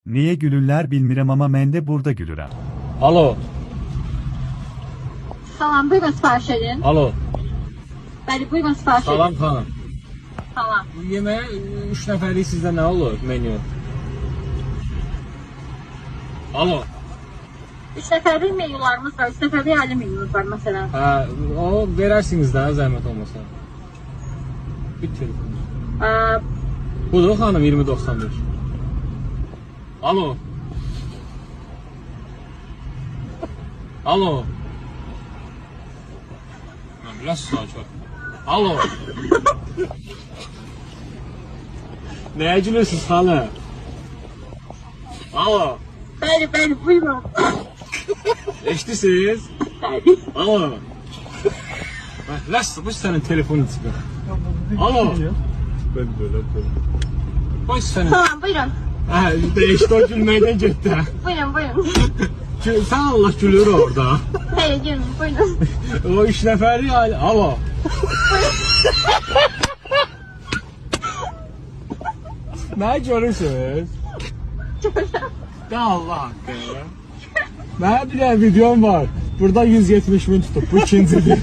Niye gülürlər bilmirəm amma mən də burada gülürəm. Alo, Salam, buyurun sipariş edin. alo. Bəli, buyurun sipariş edin. Salam xanım. Salam. Yeməyə 3 nəfərlik sizdə nə olur menyu? Alo. 3 nəfərlik menyularımız var, 3 nəfərlik ailə menyumuz var məsələn. Hə, o verərsiniz də zəhmət olmasa. Bir telefon. Budur xanım 2095. Alo. Alo. Ha, biraz sakin. Alo. Neye gülüyorsunuz hanım? Alo. Bəli, bəli, buyurun. Eşitisiz? Bəli. Alo. Nasıl bu senin telefonun çıkıyor? Alo. Ben böyle. Boş senin. Salam, buyurun. Ha, değişti o gülmeyden gitti. Buyurun, buyurun. Sen Allah gülür orada. Hayır, gelin, buyurun. O 3 nəfərlik ailə. Alo. Nə görürsünüz? Da Allah haqqı. Mənim bir videom var. Burada 170 min tutub. Bu ikincidir.